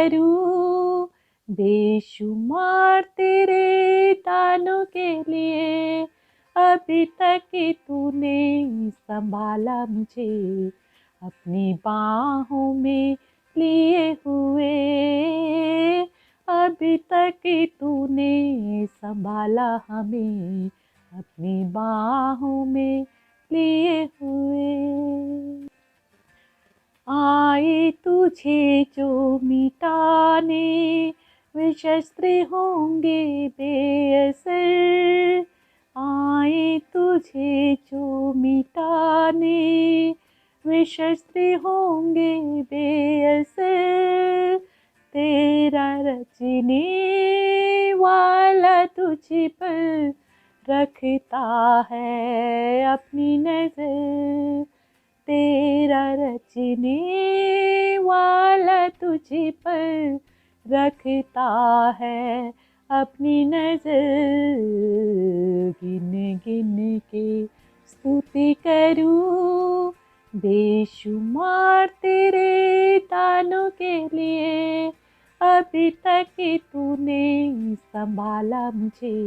करूं बेशुमार तेरे तानों के लिए। अभी तक तूने संभाला मुझे अपनी बाहों में लिए हुए। अभी तक तूने संभाला हमें अपनी बाहों में लिए हुए। आए तुझे जो मिटाने वे शस्त्र होंगे बेअसर। आए तुझे जो मिटाने वे शस्त्र होंगे बेअसर। तेरा रचने वाला तुझ पर रखता है अपनी नजर। तेरा रचने वाला तुझ पर रखता है अपनी नजर। गिन गिन के स्तुति करूं बेशुमार तेरे तानों के लिए। अभी तक तूने संभाला मुझे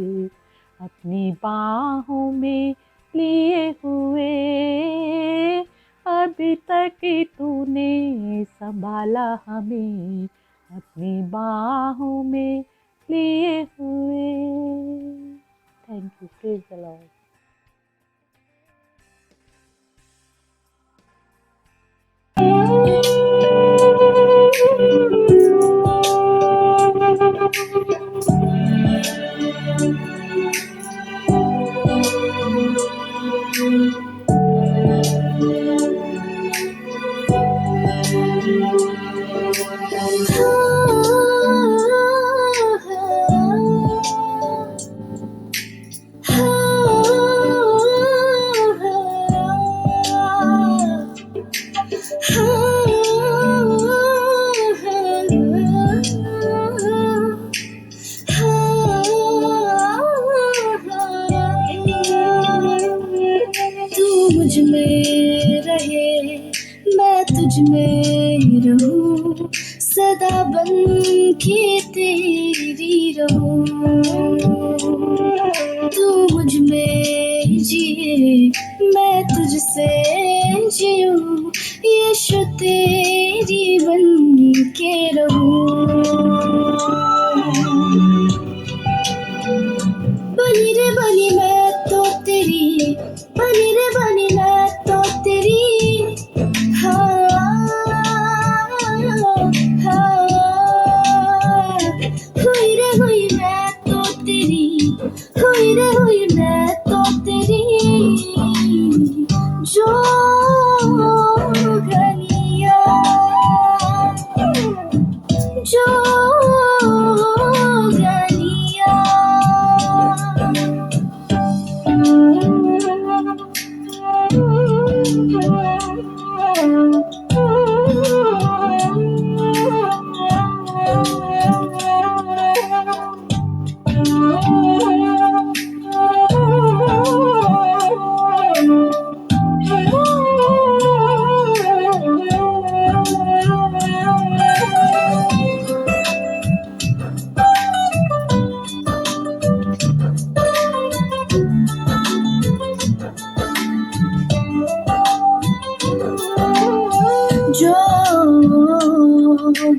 अपनी बाहों में लिए हुए। अभी तक तूने संभाला हमें अपनी बाहों में लिए हुए। Thank you. Praise the Lord. मुझ में रहे मैं तुझ में रहूं, सदा बन के तेरी रहूं। तू मुझ में जिए मैं तुझसे जीऊं, यीशु तेरी बन के रहूं। बनी रे बनी मैं तो तेरी, बनी रे बनी मैं तो तेरी। हाँ हाँ हुई रे हुई मैं तो तेरी, हुई रे हुई मैं तो तेरी। जो गलियां जो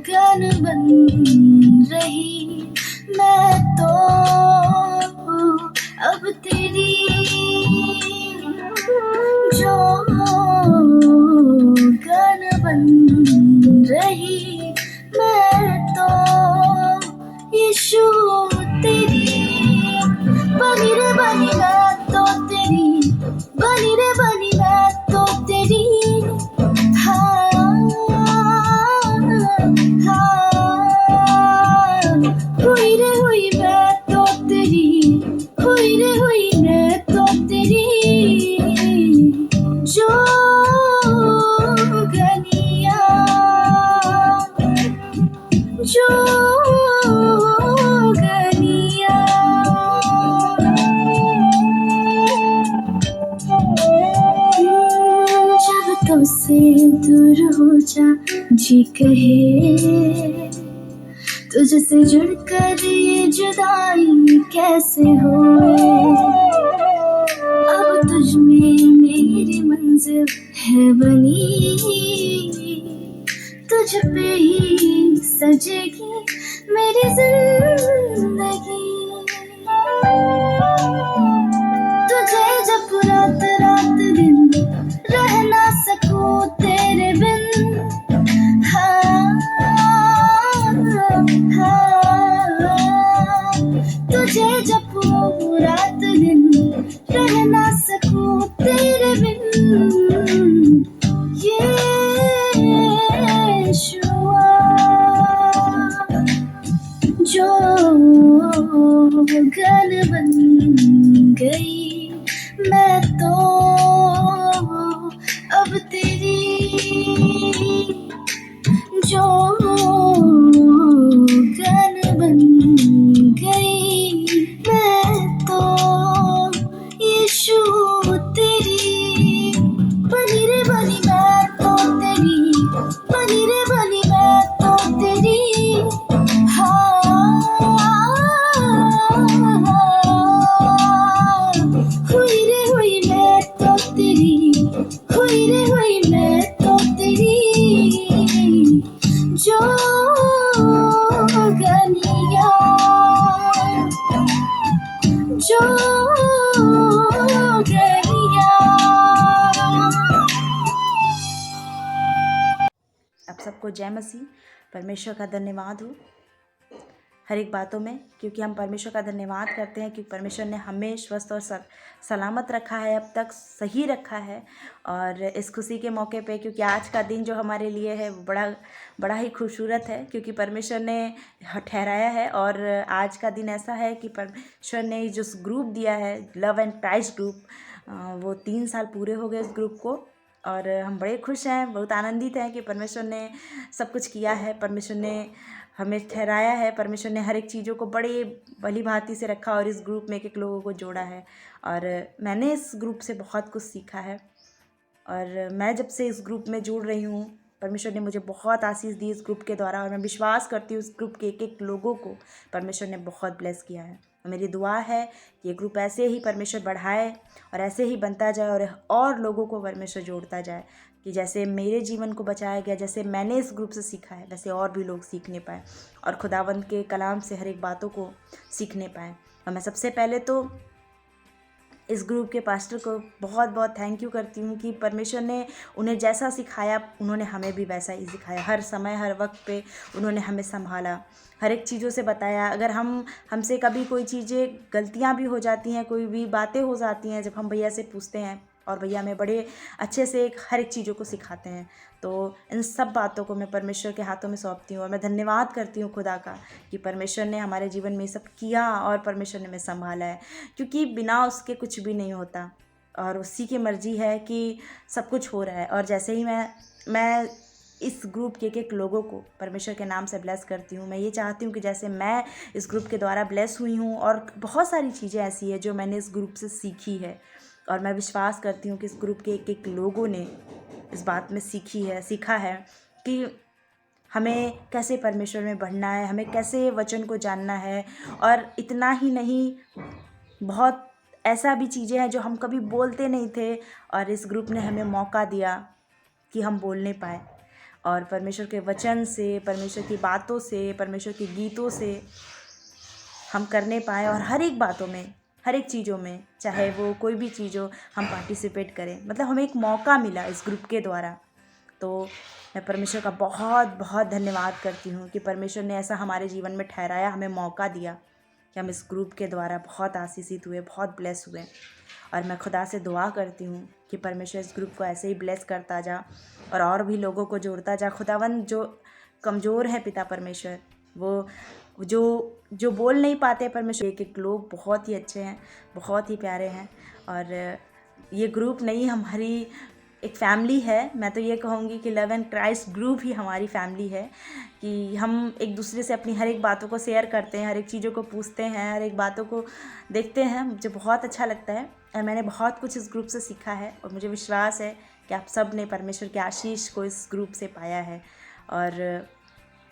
गन बन रही मैं तो अब तेरी। जो गन बन रही मैं तो यीशु तेरी। बनी रे बनी मैं तो तेरी, बनी रे बनी मैं तो तेरी। हुई रे हुई मैं तो तेरी, हुई रे हुई मैं तो तेरी। जो गलियां जो गलियां जब तो से दूर हो जा जी कहे, तुझसे जुड़कर ये जुदाई कैसे हुए, अब तुझ में मेरी मंजिल है बनी, तुझ पे ही सजेगी मेरी जिंदगी। तुझे जब रात रात दिन रह ना सकूं तेरे बिन, हाँ, हाँ, तुझे जब रात दिन रह ना सकूं तेरे बिन, ये शुआ जो गन बन गई मैं तो अब तेरी, जो गन बन गई मैं तो यीशु तेरी, बनी रे बनी मैं तो तेरी, बनी रे बनी मैं तो तेरी, हाँ, हुई रे हुई मैं तो तेरी, हुई रे हुई मैं तो तेरी, जो गनिया, जो गनिया। आप सबको जय मसीह। परमेश्वर का धन्यवाद हो हर एक बातों में, क्योंकि हम परमेश्वर का धन्यवाद करते हैं क्योंकि परमेश्वर ने हमें स्वस्थ और सलामत रखा है, अब तक सही रखा है। और इस खुशी के मौके पे, क्योंकि आज का दिन जो हमारे लिए है वो बड़ा ही खूबसूरत है, क्योंकि परमेश्वर ने ठहराया है। और आज का दिन ऐसा है कि परमेश्वर ने जो ग्रुप दिया है लव एंड क्राइस्ट ग्रुप, वो 3 साल पूरे हो गए इस ग्रुप को। और हम बड़े खुश हैं, बहुत आनंदित हैं कि परमेश्वर ने सब कुछ किया है, परमेश्वर ने हमें ठहराया है, परमेश्वर ने हर एक चीज़ों को बड़े भली भांति से रखा और इस ग्रुप में एक लोगों को जोड़ा है। और मैंने इस ग्रुप से बहुत कुछ सीखा है। और मैं जब से इस ग्रुप में जुड़ रही हूँ, परमेश्वर ने मुझे बहुत आशीष दी इस ग्रुप के द्वारा। और मैं विश्वास करती हूँ इस ग्रुप के एक लोगों को परमेश्वर ने बहुत ब्लेस किया है। और मेरी दुआ है कि ये ग्रुप ऐसे ही परमेश्वर बढ़ाए और ऐसे ही बनता जाए और लोगों को परमेश्वर जोड़ता जाए, कि जैसे मेरे जीवन को बचाया गया, जैसे मैंने इस ग्रुप से सीखा है, वैसे और भी लोग सीखने पाए और खुदावंद के कलाम से हर एक बातों को सीखने पाए। और मैं सबसे पहले तो इस ग्रुप के पास्टर को बहुत बहुत थैंक यू करती हूँ कि परमेश्वर ने उन्हें जैसा सिखाया उन्होंने हमें भी वैसा ही सिखाया। हर समय हर वक्त पे उन्होंने हमें संभाला, हर एक चीज़ों से बताया। अगर हमसे कभी कोई चीज़ें गलतियाँ भी हो जाती हैं, कोई भी बातें हो जाती हैं, जब हम भैया से पूछते हैं और भैया हमें बड़े अच्छे से हर एक चीज़ों को सिखाते हैं, तो इन सब बातों को मैं परमेश्वर के हाथों में सौंपती हूँ। और मैं धन्यवाद करती हूँ खुदा का कि परमेश्वर ने हमारे जीवन में ये सब किया और परमेश्वर ने हमें संभाला है, क्योंकि बिना उसके कुछ भी नहीं होता और उसी की मर्जी है कि सब कुछ हो रहा है। और जैसे ही मैं इस ग्रुप के एक लोगों को परमेश्वर के नाम से ब्लेस करती हूँ, मैं ये चाहती हूँ कि जैसे मैं इस ग्रुप के द्वारा ब्लेस हुई हूँ, और बहुत सारी चीज़ें ऐसी है जो मैंने इस ग्रुप से सीखी है, और मैं विश्वास करती हूँ कि इस ग्रुप के एक लोगों ने इस बात में सीखा है कि हमें कैसे परमेश्वर में बढ़ना है, हमें कैसे वचन को जानना है। और इतना ही नहीं, बहुत ऐसा भी चीज़ें हैं जो हम कभी बोलते नहीं थे, और इस ग्रुप ने हमें मौका दिया कि हम बोलने पाए, और परमेश्वर के वचन से, परमेश्वर की बातों से, परमेश्वर के गीतों से हम करने पाए। और हर एक बातों में, हर एक चीज़ों में, चाहे वो कोई भी चीज़ हो, हम पार्टिसिपेट करें। मतलब हमें एक मौका मिला इस ग्रुप के द्वारा। तो मैं परमेश्वर का बहुत बहुत धन्यवाद करती हूँ कि परमेश्वर ने ऐसा हमारे जीवन में ठहराया, हमें मौका दिया कि हम इस ग्रुप के द्वारा बहुत आशीषित हुए, बहुत ब्लेस हुए। और मैं खुदा से दुआ करती हूँ कि परमेश्वर इस ग्रुप को ऐसे ही ब्लेस करता जा और भी लोगों को जोड़ता जा। खुदावन जो कमज़ोर है पिता परमेश्वर, वो जो बोल नहीं पाते परमेश्वर, एक लोग बहुत ही अच्छे हैं, बहुत ही प्यारे हैं। और ये ग्रुप नहीं, हमारी एक फैमिली है। मैं तो ये कहूँगी कि लव एंड क्राइस्ट ग्रुप ही हमारी फैमिली है, कि हम एक दूसरे से अपनी हर एक बातों को शेयर करते हैं, हर एक चीज़ों को पूछते हैं, हर एक बातों को देखते हैं। मुझे बहुत अच्छा लगता है और मैंने बहुत कुछ इस ग्रुप से सीखा है, और मुझे विश्वास है कि आप सब ने परमेश्वर के आशीष को इस ग्रुप से पाया है। और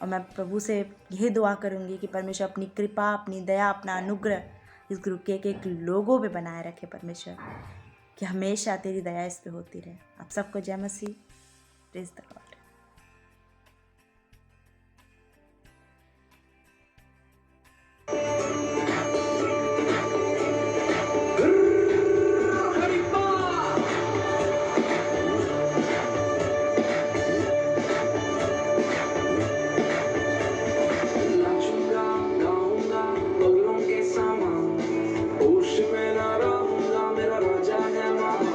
और मैं प्रभु से यही दुआ करूँगी कि परमेश्वर अपनी कृपा, अपनी दया, अपना अनुग्रह इस ग्रुप के एक लोगों पे बनाए रखे परमेश्वर, कि हमेशा तेरी दया इस पे होती रहे। आप सबको जय मसीह। Praise the Lord. नाचूंगा गाऊंगा पगलों के समान, होश में ना रहूंगा, मेरा राजा है महान।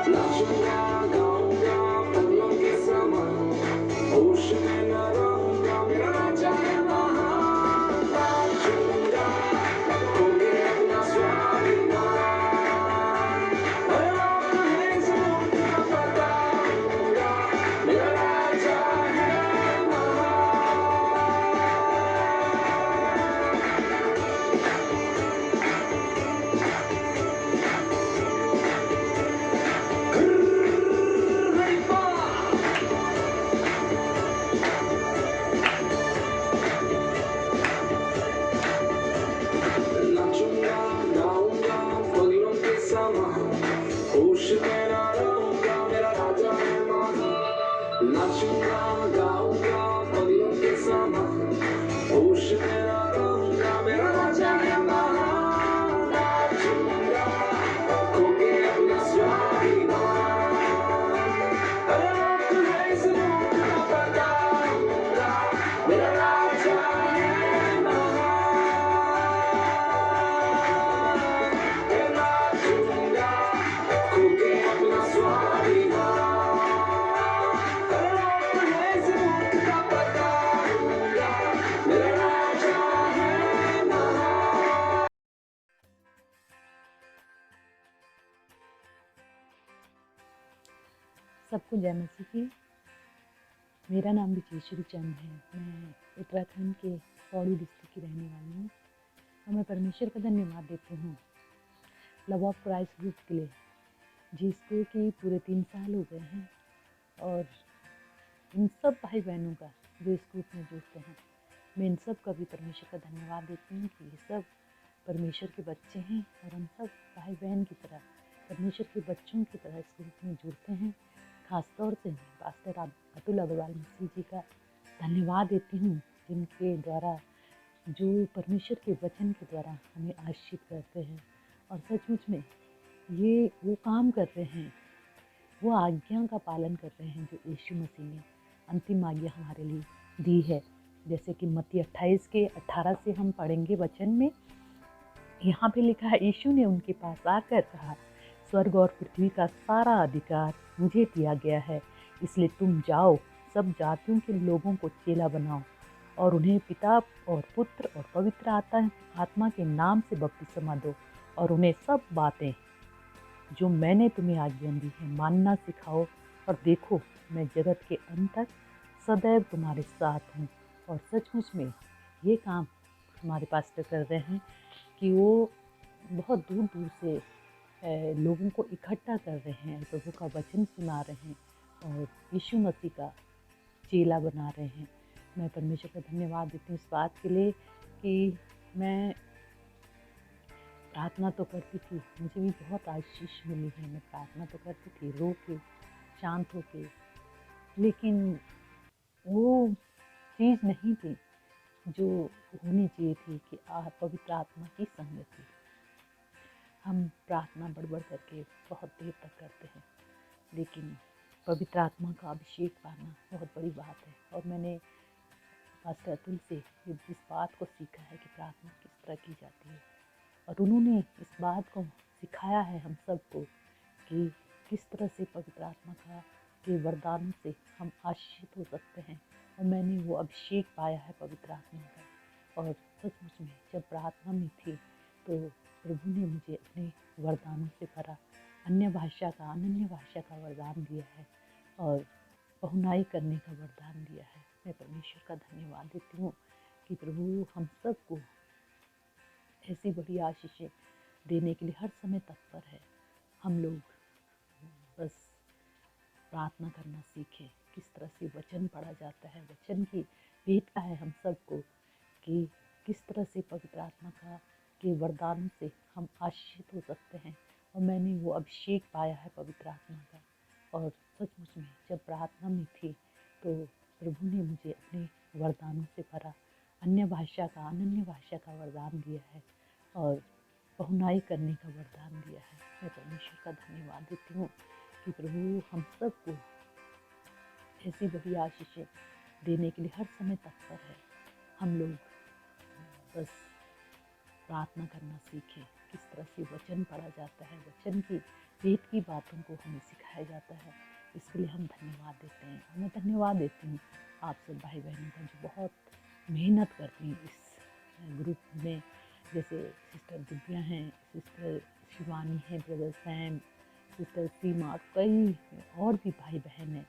नाचूंगा गाऊंगा पगलों के समान, होश में ना रहूंगा, मेरा राजा है महान। नाचूंगा होके अपना स्वाभिमान, अरे आप है ज़रूर का बताऊंगा, मेरा राजा है महान। नाचूंगा गाऊंगा पगलों के समान, होश में ना रहूंगा, मेरा राजा है महान। नाचूंगा गाऊंगा पगलों के समान, होश में ना रहूंगा, मेरा राजा है महान। नाचूंगा होके अपना स्वाभिमान, अरे आप है इस मुल्क का बताऊंगा, मेरा राजा है महान। नाचूंगा होके अपना स्वाभिमान, अरे आप है इस मुल्क का बताऊंगा, मेरा राजा है महान। सबको जय मसीह की। मेरा नाम विजेश्वरी चंद है। मैं उत्तराखंड के पौड़ी डिस्ट्रिक्ट की रहने वाली हूँ और मैं परमेश्वर का धन्यवाद देती हूँ लव ऑफ क्राइस्ट ग्रुप के लिए, जिसको कि पूरे 3 साल हो गए हैं, और इन सब भाई बहनों का जो इस ग्रुप में जुड़ते हैं, मैं इन सब का भी परमेश्वर का धन्यवाद देती हूँ कि ये सब परमेश्वर के बच्चे हैं और हम सब भाई बहन की तरह, परमेश्वर के बच्चों की तरह इस ग्रुप में जुड़ते हैं। खासतौर से मैं पास्टर अतुल अग्रवाल मसीह जी का धन्यवाद देती हूँ, जिनके द्वारा, जो परमेश्वर के वचन के द्वारा हमें आशीषित करते हैं और सचमुच में ये वो काम कर रहे हैं, वो आज्ञा का पालन कर रहे हैं जो यीशु मसीह ने अंतिम आज्ञा हमारे लिए दी है। जैसे कि मत्ती 28 के 18 से हम पढ़ेंगे वचन में, यहाँ पे लिखा है, यीशु ने उनके पास आकर कहा, स्वर्ग और पृथ्वी का सारा अधिकार मुझे दिया गया है, इसलिए तुम जाओ, सब जातियों के लोगों को चेला बनाओ और उन्हें पिता और पुत्र और पवित्र आत्मा के नाम से बपतिस्मा दो और उन्हें सब बातें जो मैंने तुम्हें आज्ञा दी है मानना सिखाओ, और देखो मैं जगत के अंत तक सदैव तुम्हारे साथ हूँ। और सचमुच में ये काम हमारे पास्टर कर रहे हैं कि वो बहुत दूर दूर से लोगों को इकट्ठा कर रहे हैं, प्रभु का वचन सुना रहे हैं और यीशु मसीह का चेला बना रहे हैं। मैं परमेश्वर का धन्यवाद देती हूँ इस बात के लिए कि मैं प्रार्थना तो करती थी, मुझे भी बहुत आशीष मिली है, मैं प्रार्थना तो करती थी रो के, शांत हो के, लेकिन वो चीज़ नहीं थी जो होनी चाहिए थी कि पवित्र आत्मा की संगति। हम प्रार्थना बढ़ करके बहुत देर तक करते हैं, लेकिन पवित्र आत्मा का अभिषेक पाना बहुत बड़ी बात है। और मैंने पास्टर अतुल से इस बात को सीखा है कि प्रार्थना किस तरह की जाती है, और उन्होंने इस बात को सिखाया है हम सबको कि किस तरह से पवित्र आत्मा के वरदानों से हम आशीषित हो सकते हैं। और मैंने वो अभिषेक पाया है पवित्र आत्मा का, और सचमुच में जब प्रार्थना में थी तो प्रभु ने मुझे अपने वरदानों से भरा, अनन्य भाषा का वरदान दिया है और बहुनाई करने का वरदान दिया है। मैं परमेश्वर का धन्यवाद देती हूँ कि प्रभु हम सबको ऐसी बड़ी आशीषें देने के लिए हर समय तत्पर है। हम लोग बस प्रार्थना करना सीखें, किस तरह से वचन पढ़ा जाता है, वचन की भेंट है हम सबको कि किस तरह से पवित्र आत्मा के वरदानों से हम आशीषित हो सकते हैं। और मैंने वो अभिषेक पाया है पवित्र आत्मा का, और सचमुच में जब प्रार्थना में थी तो प्रभु ने मुझे अपने वरदानों से भरा, अनन्य भाषा का वरदान दिया है और बहुनाई करने का वरदान दिया है। मैं परमेश्वर का धन्यवाद देती हूँ कि प्रभु हम सबको ऐसी बड़ी आशीषें देने के लिए हर समय तत्पर है। हम लोग बस प्रार्थना करना सीखें, किस तरह से वचन पढ़ा जाता है, वचन की वेद की बातों को हमें सिखाया जाता है। इसके लिए हम धन्यवाद देते हैं। और मैं धन्यवाद देती हूँ आप सब भाई बहनों का जो बहुत मेहनत करती हैं इस ग्रुप में, जैसे सिस्टर दिव्या हैं, सिस्टर शिवानी है, ब्रदर सैम, सिस्टर सीमा, कई और भी भाई बहन हैं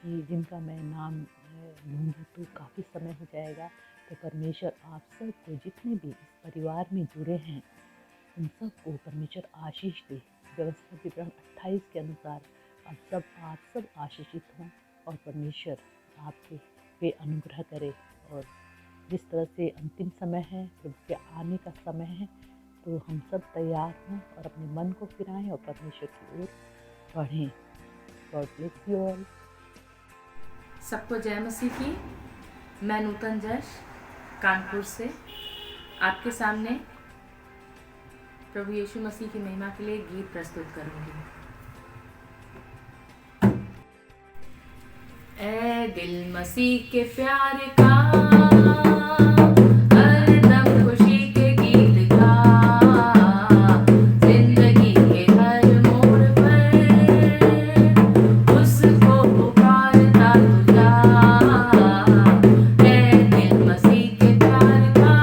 कि जिनका मैं नाम लूँगी तो काफ़ी समय हो जाएगा। तो परमेश्वर आप सबको, जितने भी इस परिवार में जुड़े हैं, उन सबको परमेश्वर आशीष दे। व्यवस्था विवरण 28 के अनुसार आप सब आशीषित हों और परमेश्वर आपके पे अनुग्रह करे। और जिस तरह से अंतिम समय है, प्रभु के आने का समय है, तो हम सब तैयार हों और अपने मन को फिराएं और परमेश्वर की ओर बढ़ें। God bless you all. सबको जय मसीह की। मैं नूतन जश कानपुर से आपके सामने प्रभु यीशु मसीह की महिमा के लिए गीत प्रस्तुत करूंगी। ऐ दिल मसीह के प्यार का, हरदम खुशी के गीत गा, जिंदगी के हर मोड़ पर उसको पुकारता तू जा। ऐ दिल मसीह के प्यार का,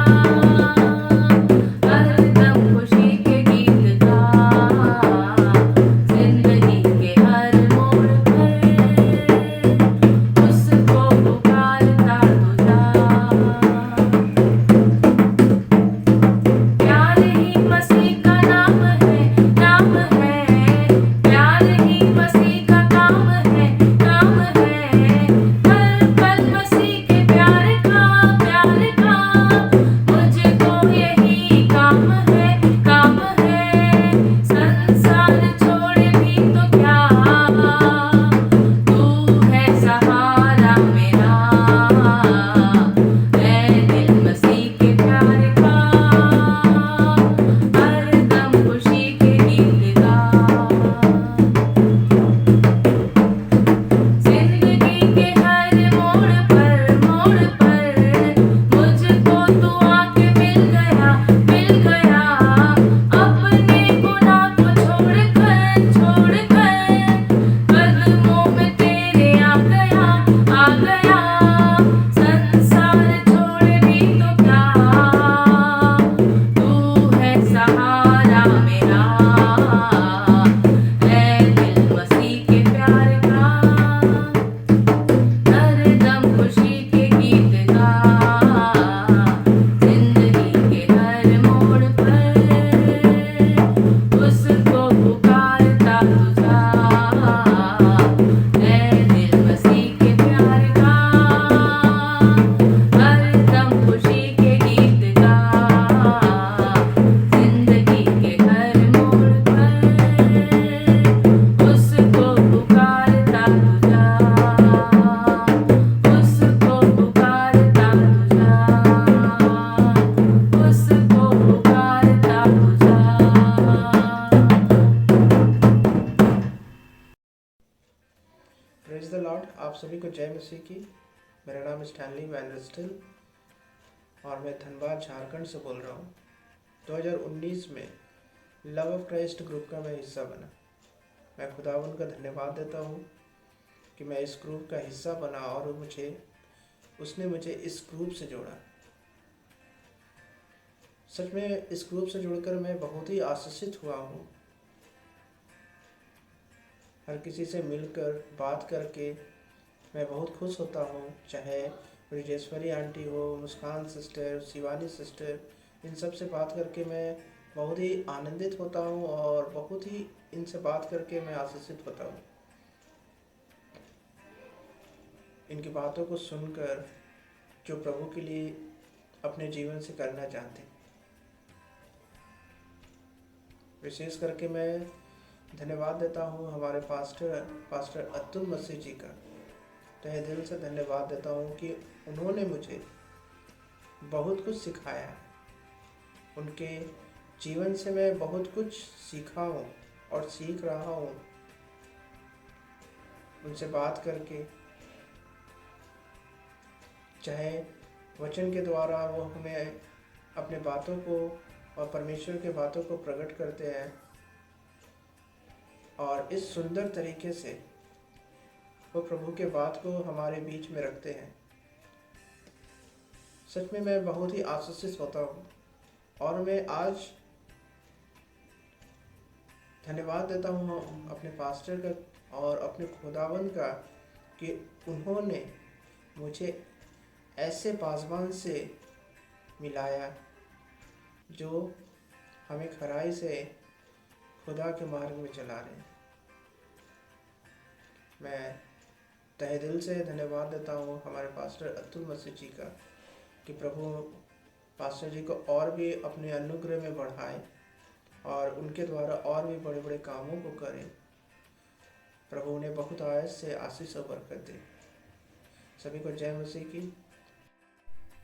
हरदम खुशी के गीत गा, जिंदगी के हर मोड़ पर उसको पुकारता तू जा। प्यार ही मसीह का नाम है, नाम है। प्यार ही मसीह का काम है, काम है। हर पल मसीह के प्यार का, प्यार का। मुझको यही काम है, काम है। संसार छोड़ भी तो क्या, तू है सहारा मेरा। ऐ दिल मसीह के प्यार का, हरदम खुशी के गीत गा, जिंदगी के हर मोड़ पर, मोड़ पर मुझको तू आके मिल गया, मिल गया। अपने गुनाह को छोड़कर, छोड़कर कदमों में तेरे आ गया, आ गया। संसार छोड़ भी तो क्या, तू है सहारा मेरा। ऐ दिल मसीह के प्यार का, हरदम खुशी के गीत गा, जिंदगी के हर मोड़ पर उसको पुकारता तू जा। ऐ दिल मसीह के प्यार का, हरदम खुशी के गीत गा, जिंदगी के हर मोड़ पर उसको पुकारता तू जा, उसको पुकारता तू जा, उसको पुकारता तू जा। Praise the Lord. आप सभी को जय मसीह की। मेरा नाम स्टैनली वैनरस्टिल और मैं धनबाद झारखंड से बोल रहा हूँ। 2019 में लव ऑफ क्राइस्ट ग्रुप का मैं हिस्सा बना। मैं खुदावन का धन्यवाद देता हूँ कि मैं इस ग्रुप का हिस्सा बना और उसने मुझे इस ग्रुप से जोड़ा। सच में इस ग्रुप से जुड़कर मैं बहुत ही आशीषित हुआ हूँ। हर किसी से मिलकर बात करके मैं बहुत खुश होता हूँ, चाहे ब्रिजेश्वरी आंटी हो, मुस्कान सिस्टर, शिवानी सिस्टर, इन सब से बात करके मैं बहुत ही आनंदित होता हूँ और बहुत ही इनसे बात करके मैं आशीषित होता हूँ। इनकी बातों को सुनकर जो प्रभु के लिए अपने जीवन से करना चाहते हैं। विशेष करके मैं धन्यवाद देता हूँ हमारे पास्टर अतुल मसीह जी का। तहे दिल से धन्यवाद देता हूँ कि उन्होंने मुझे बहुत कुछ सिखाया। उनके जीवन से मैं बहुत कुछ सीखा हूँ और सीख रहा हूँ। उनसे बात करके, चाहे वचन के द्वारा वो हमें अपने बातों को और परमेश्वर के बातों को प्रकट करते हैं और इस सुंदर तरीके से वो प्रभु के बात को हमारे बीच में रखते हैं। सच में मैं बहुत ही आशीषित होता हूँ और मैं आज धन्यवाद देता हूँ अपने पास्टर का और अपने खुदावंद का कि उन्होंने मुझे ऐसे पासवान से मिलाया जो हमें खराई से खुदा के मार्ग में चला रहे हैं। मैं तहे दिल से धन्यवाद देता हूँ हमारे पास्टर अतुल मसीह जी का कि प्रभु पास्टर जी को और भी अपने अनुग्रह में बढ़ाए और उनके द्वारा और भी बड़े बड़े कामों को करें। प्रभु उन्हें बहुत आयत से आशीष और बरकत दे। सभी को जय मसीह की।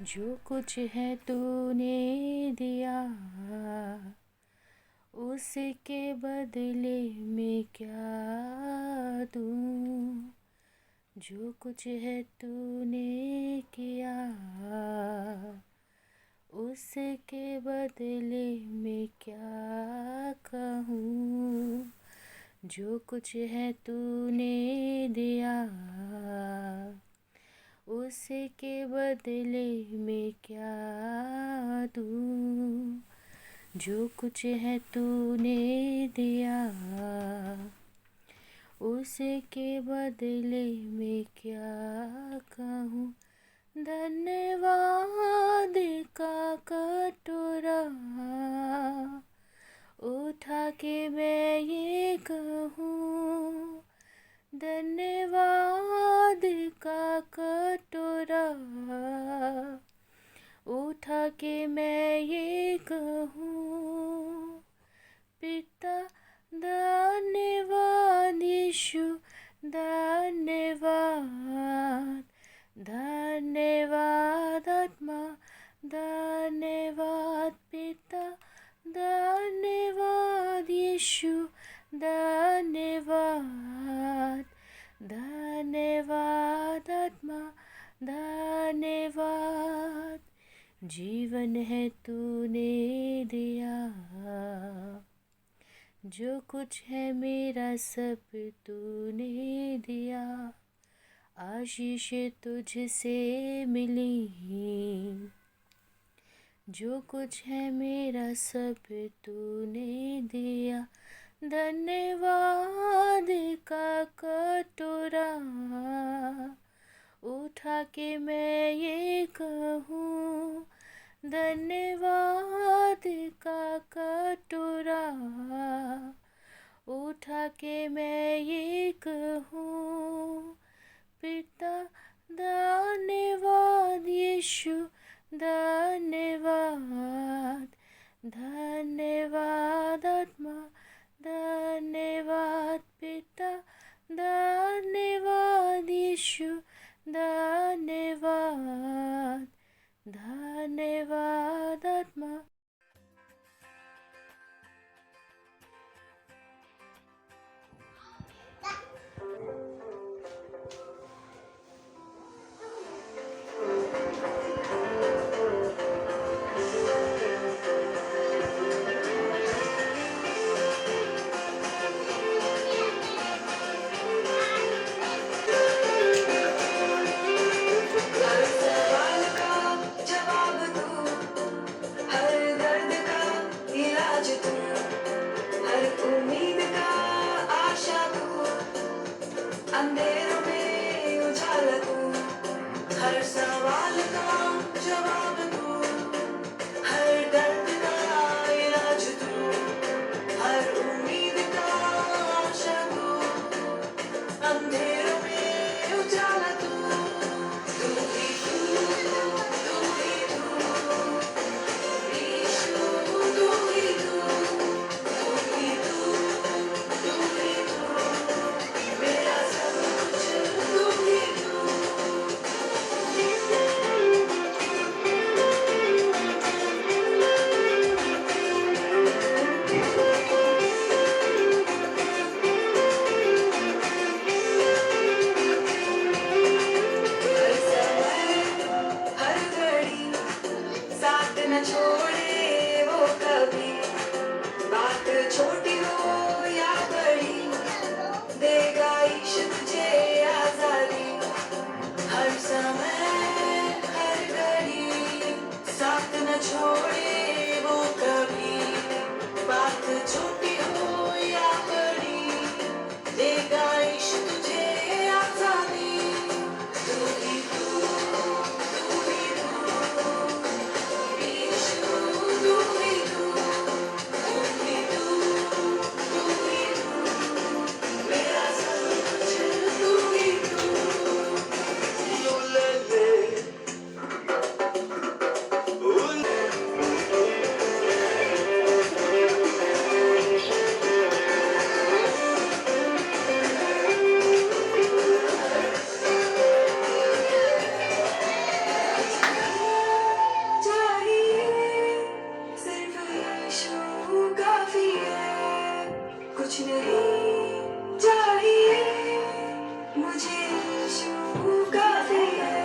जो कुछ है तूने दिया उसके बदले में क्या दूं। जो कुछ है तूने किया उसके बदले में क्या कहूँ। जो कुछ है तूने दिया उसके बदले में क्या दूँ। जो कुछ है तूने दिया उसके बदले में क्या कहूँ। धन्यवाद का कटोरा उठा के मैं ये कहूँ। धन्यवाद का कटोरा उठा के मैं ये कहूँ। पिता धन्यवाद, यीशु धन्यवाद, धन्यवाद आत्मा धन्यवाद, पिता धन्यवाद, यीशु धन्यवाद, धन्यवाद आत्मा धन्यवाद। जीवन है तूने दिया, जो कुछ है मेरा सब तूने दिया। आशीष तुझसे मिली, जो कुछ है मेरा सब तूने दिया। धन्यवाद का कटोरा उठा के मैं ये कहूँ। धन्यवाद का कटोरा उठा के मैं ये कहूँ। पिता धन्यवाद, यीशु धन्यवाद, धन्यवाद आत्मा धन्यवाद, पिता धन्यवाद, यीशु धन्यवाद, धन्यवाद आत्मा। कभी बात छोटी हो या बड़ी देगा ईश तुझे आजादी हर समय हर घड़ी साथ न छोड़े वो कभी बात छोटी हो या बड़ी देगा ईश तुझे आजादी तू ही तू ईशु तू ही तू मेरा सब कुछ तू ही तू चाहिए सिर्फ यीशु काफी है कुछ नहीं चाहिए मुझे यीशु काफी है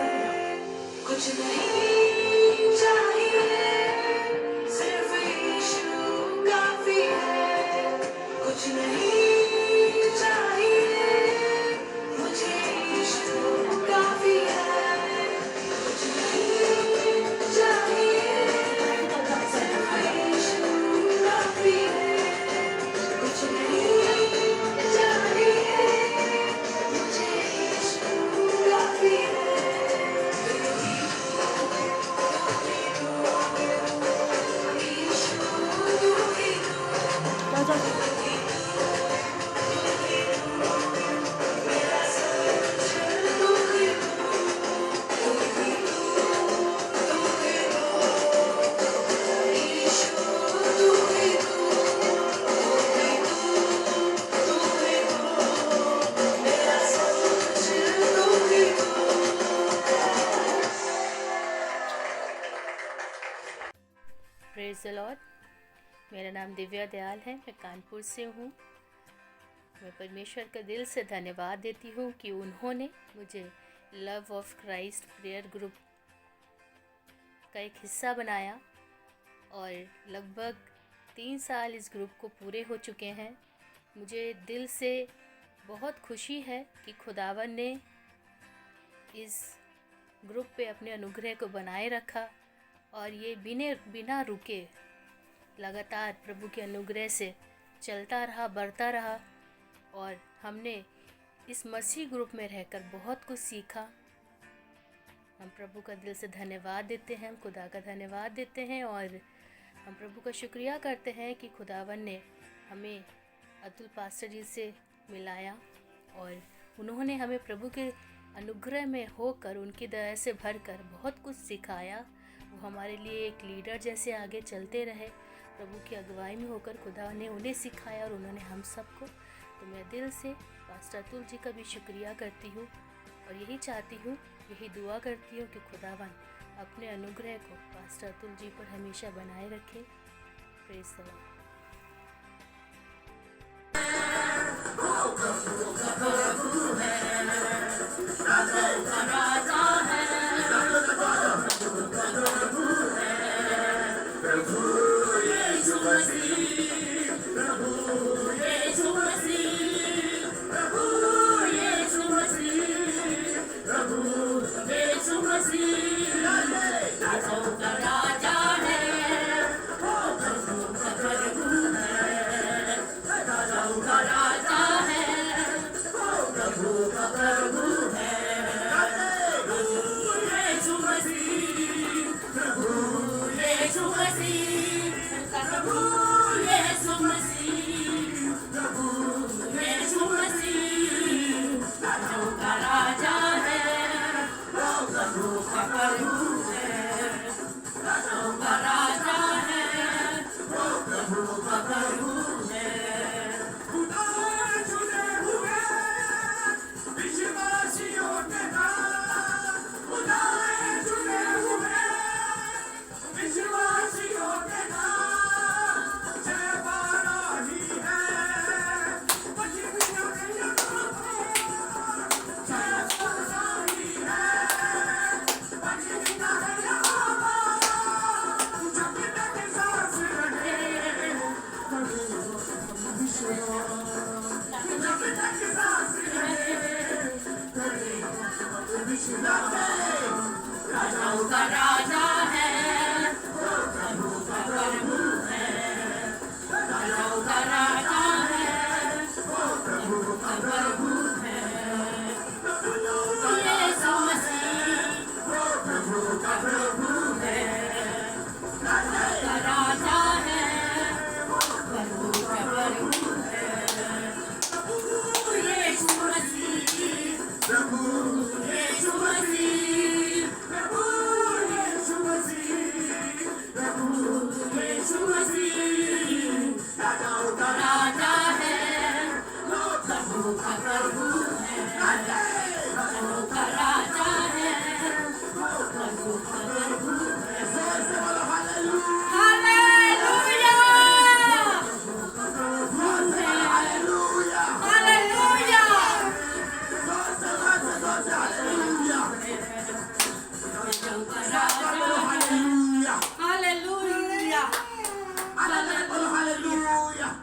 कुछ नहीं चाहिए सिर्फ यीशु काफी है कुछ नहीं चाहिए मुझे यीशु काफी है कुछ नहीं चाहिए सिर्फ यीशु काफी है कुछ नहीं चाहिए मुझे यीशु काफी है यीशु तू ही मेरा सब कुछ तू ही यीशु तू ही मेरा सब कुछ तू ही प्रेज़ द लॉर्ड। मेरा नाम दिव्या दयाल है, मैं कानपुर से हूँ। मैं परमेश्वर का दिल से धन्यवाद देती हूँ कि उन्होंने मुझे love of Christ prayer group का एक हिस्सा बनाया और लगभग 3 साल इस ग्रुप को पूरे हो चुके हैं। मुझे दिल से बहुत खुशी है कि खुदावन ने इस ग्रुप पे अपने अनुग्रह को बनाए रखा और ये बिना रुके लगातार प्रभु के अनुग्रह से चलता रहा, बढ़ता रहा और हमने इस मसीह ग्रुप में रहकर बहुत कुछ सीखा। हम प्रभु का दिल से धन्यवाद देते हैं, हम खुदा का धन्यवाद देते हैं और हम प्रभु का शुक्रिया करते हैं कि खुदावन ने हमें अतुल पास्टर जी से मिलाया और उन्होंने हमें प्रभु के अनुग्रह में होकर, उनकी दया से भरकर बहुत कुछ सिखाया। वो हमारे लिए एक लीडर जैसे आगे चलते रहे, प्रभु की अगुवाई में होकर खुदा ने उन्हें सिखाया और उन्होंने हम सबको। तो मैं दिल से पास्टर अतुल जी का भी शुक्रिया करती हूँ और यही चाहती हूँ, यही दुआ करती हूँ कि खुदावन अपने अनुग्रह को पास्टर अतुल जी पर हमेशा बनाए रखे। Praise the Lord.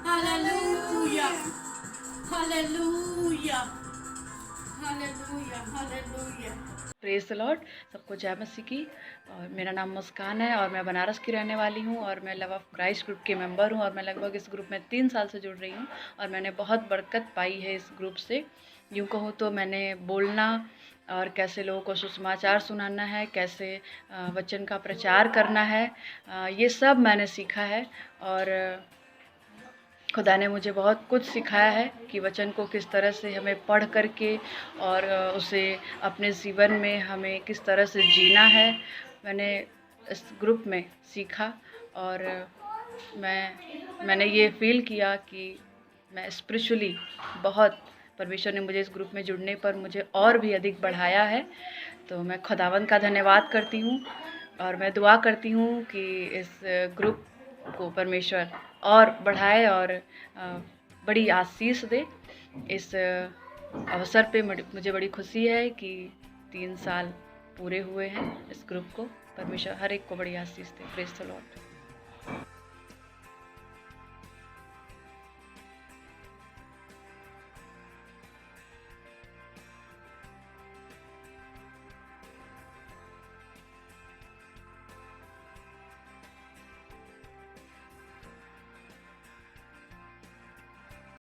Hallelujah hallelujah hallelujah hallelujah. Praise the Lord. सबको जय मसीह की। और मेरा नाम मुस्कान है और मैं बनारस की रहने वाली हूँ और मैं लव ऑफ क्राइस्ट ग्रुप की मेंबर हूँ और मैं लगभग इस ग्रुप में 3 साल से जुड़ रही हूँ और मैंने बहुत बरकत पाई है इस ग्रुप से। यूँ कहूँ तो मैंने बोलना और कैसे लोगों को सुसमाचार सुनाना है, कैसे वचन का प्रचार करना है, ये सब मैंने सीखा है। और खुदा ने मुझे बहुत कुछ सिखाया है कि वचन को किस तरह से हमें पढ़ करके और उसे अपने जीवन में हमें किस तरह से जीना है, मैंने इस ग्रुप में सीखा। और मैंने ये फील किया कि मैं स्पिरिचुअली बहुत, परमेश्वर ने मुझे इस ग्रुप में जुड़ने पर मुझे और भी अधिक बढ़ाया है। तो मैं खुदावंद का धन्यवाद करती हूँ और मैं दुआ करती हूँ कि इस ग्रुप को परमेश्वर और बढ़ाए और बड़ी आशीष दे। इस अवसर पे मुझे बड़ी खुशी है कि 3 साल पूरे हुए हैं इस ग्रुप को। परमेश्वर हर एक को बड़ी आशीष दे। Praise the Lord.